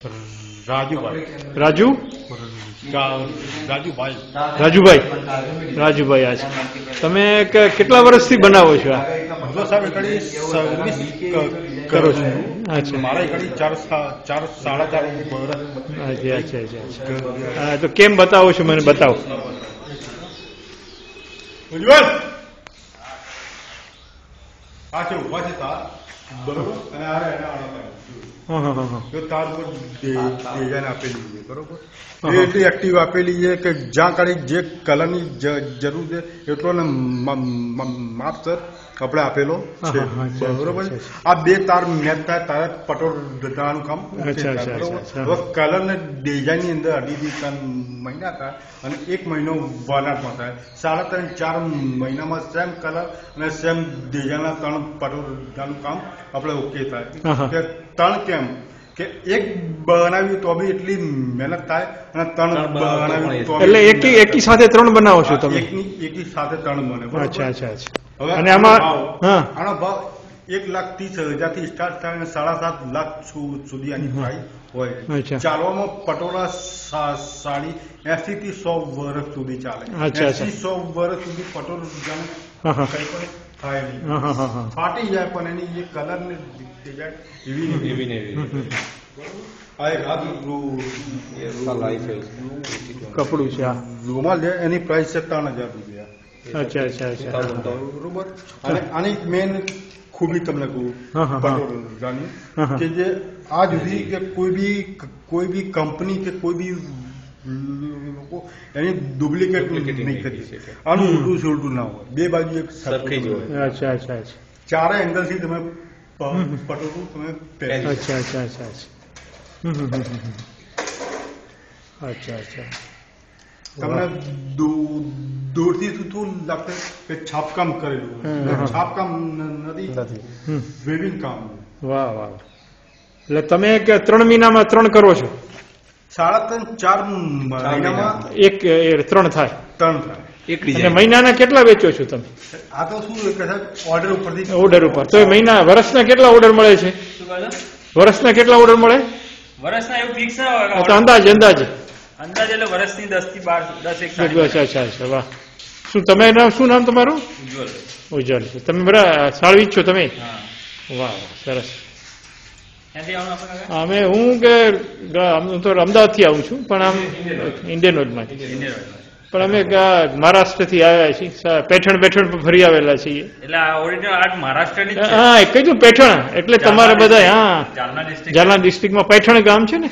રાજુભાઈ રાજુ રાજુભાઈ રાજુભાઈ રાજુભાઈ આજે તમે કેટલા વર્ષથી બનાવો છો આ સાહેબ એકડી સર્વિસ કરો છો? અચ્છા મારા એકડી ચાર સાડા 4 વર્ષ. અચ્છા અચ્છા અચ્છા તો કેમ બતાવો છો મને બતાવો. ઉજ્જવલ આ છે ઉભા છે તાર બરોબર અને આ એના હા તાર ઉપર ડિઝાઇન આપેલી છે બરોબર એ એટલી એક્ટિવ આપેલી છે કે જ્યાં કાઢી જે કલરની જરૂર છે એટલો ને માપસર આપણે આપેલો છે બરોબર. આ બે તાર મેચ થાય તારે પટોળ દાવાનું કામ બરોબર. કલર ને ડિઝાઇન ની અંદર અઢી 3 મહિના થાય અને 1 મહિનો વનાટમાં થાય. 3.5-4 મહિનામાં સેમ કલર અને સેમ ડિઝાઇનના 3 પટોળ દાવાનું કામ આપણે ઓકે થાય. કે 3 કેમ કે એક બનાવ્યું તો બી એટલી મહેનત થાય અને 3 બનાવ્યું તો એટલે એકી સાથે 3 બનાવો છો તમે? એકી સાથે 3 બને. અચ્છા અચ્છા અચ્છા. અને આમાં આનો ભાવ 1,30,000 થી સ્ટાર્ટ થાય અને 7.5 લાખ સુધી આની પ્રાઇસ હોય. ચાલવામાં પટોળા સાડી 80 થી 100 વર્ષ સુધી ચાલે. 80-100 વર્ષ સુધી પટોળ કઈ પણ થાય નહીં, ફાટી જાય પણ એની જે કલર ને ડિઝાઇન એવી ને એવી. આ એક કપડું છે આ રૂમાલ છે એની પ્રાઇસ છે 3,000 રૂપિયા. અચ્છા અચ્છા અચ્છા બરોબર. અને આની મેન ખૂબી તમને કહું પટોળાની કે જે આજ સુધી કે કોઈ બી કંપની કે કોઈ બી લોકો એની ડુપ્લિકેટ નહીં કરી. આનું ઉલટું સુલટું ના હોય, બે બાજુ એક સરખી જ હોય. અચ્છા અચ્છા અચ્છા. ચારે એંગલ થી તમે પટોળું તમે પહેરી. અચ્છા અચ્છા અચ્છા અચ્છા અચ્છા. તમને દૂરથી શું લાગશે કે છાપકામ કરેલું, છાપકામ નથી, વેવિંગ કામ. વાહ વાહ. એટલે તમે 3 મહિનામાં 3 કરો છો? 3.5-4 મહિનામાં 3 થાય. 3 થાય. અને મહિનાના કેટલા વેચો છો તમે? આ તો શું કે ઓર્ડર ઉપરથી ઓર્ડર ઉપર. તો મહિના વર્ષના કેટલા ઓર્ડર મળે છે? વર્ષના કેટલા ઓર્ડર મળે? વર્ષના એવું ફિક્સ ના હોય. અંદાજ અંદાજ એટલે વર્ષની 10 થી 12 અચ્છા અચ્છા અચ્છા. વાહ. શું તમે શું નામ તમારું? ઉજ્જવલ. ઉજ્જવલ. તમે બરાબર સાળવી છો તમે? વાહ સરસ. અમે હું તો અમદાવાદ થી આવું છું પણ આમ ઇન્ડિયન ઓઇલમાં પણ અમે મહારાષ્ટ્રથી આવ્યા છીએ. પેઠણ ફરી આવેલા છીએ. હા કીધું પેઠણ એટલે તમારે બધા હા જાલના ડિસ્ટ્રિક્ટમાં પેઠણ ગામ છે ને?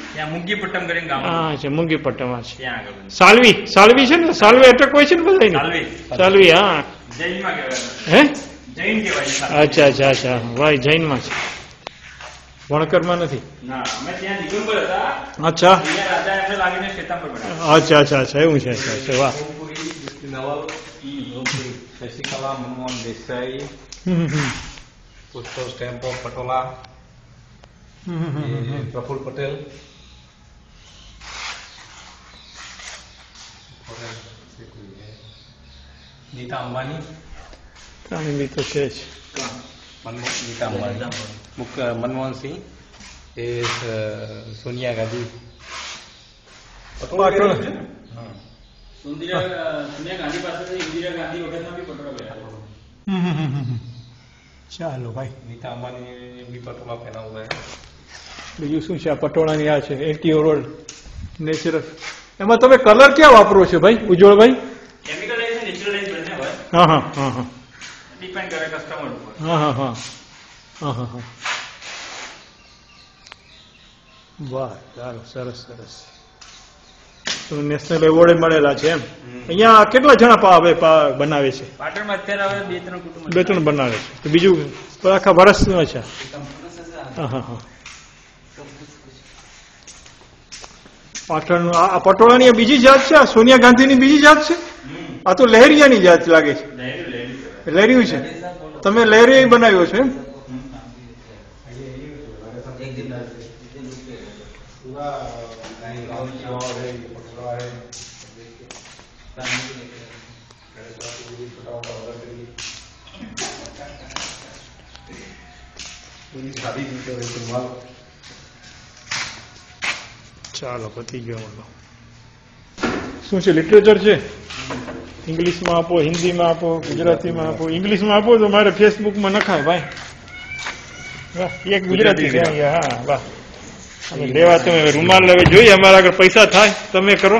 હા છે મુંગીપટ્ટમ. સાલવી છે ને? સાલવે અટક હોય છે ને બધા? સાલવી હા. હે અચ્છા અચ્છા અચ્છા. ભાઈ જૈનમાં છે, વણકરમાં નથી. અચ્છા અચ્છા અચ્છા અચ્છા એવું છે. અચ્છા વાહ. શશિકલા મનમોહન દેસાઈ, પુષ્પલ સ્ટેમ્પો પટોલા, પ્રફુલ્લ પટેલ, નીતા અંબાણી તો છે જ. નીતા અંબાણી, મનમોહનસિંહ, એ સોનિયા ગાંધી. ચાલો ભાઈ. નીતા અંબાણી બી પટોળા પહેરાવું. બીજું શું છે? આ પટોળાની આ છે એન્ટી-રોલ નેચરલ. એમાં તમે કલર ક્યાં વાપરો છો ભાઈ ઉજ્જવલભાઈ? હા હા હા હા. ડિપેન્ડ કરે કસ્ટમર ઉપર. હા હા હા હા હા હા. વાહ ચાલો સરસ સરસ. નેશનલ એવોર્ડ મળેલા છે એમ? અહીંયા કેટલા જણા બનાવે છે? પાટણમાં અત્યારે હવે 2-3 કુટુંબ 2-3 બનાવે છે. તો બીજું આખા વર્ષનું છે? હા હા હા. પાટણનું આ પટોળાની બીજી જાત છે? સોનિયા ગાંધીની બીજી જાત છે? આ તો લહેરિયાની જાત લાગે છે. લહેરિયું છે. તમે લહેરિયા બનાવ્યો છો એમ? ચાલો પતી ગયો બોલો. શું છે લિટરેચર છે? ઇંગ્લિશમાં આપો, હિન્દીમાં આપો, ગુજરાતીમાં આપો. ઇંગ્લિશમાં આપો તો મારે ફેસબુકમાં નખાય ભાઈ. વાહ, એક ગુજરાતી છે અહીંયા. હા વાહ. અને લેવા તમે રૂમાલ લેવા જોઈએ. અમારા આગળ પૈસા થાય તમે કરો.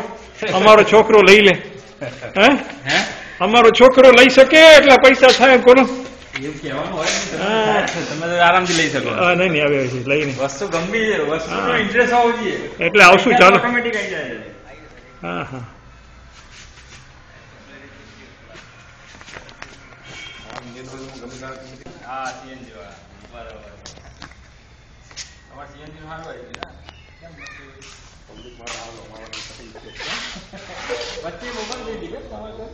અમારો છોકરો લઈ લે. હે અમારો છોકરો લઈ શકે એટલા પૈસા થાય કરો. એવું કહેવાનું હોય ને, તમે તો આરામથી લઈ શકો. હા નહીં આવે છે લઈને. વસ્તુ ગંભીર વસ્તુનો ઇન્ટરેસ્ટ હોવો જોઈએ. એટલે આવશું ચાલો. ઓટોમેટિક આવી જાય. હા હા હા સીએનજી વાળા બરાબર. તમારે સીએનજી સારું આવી ગયું ને? વચ્ચે મોબાઈલ દઈ દીધો તમારે.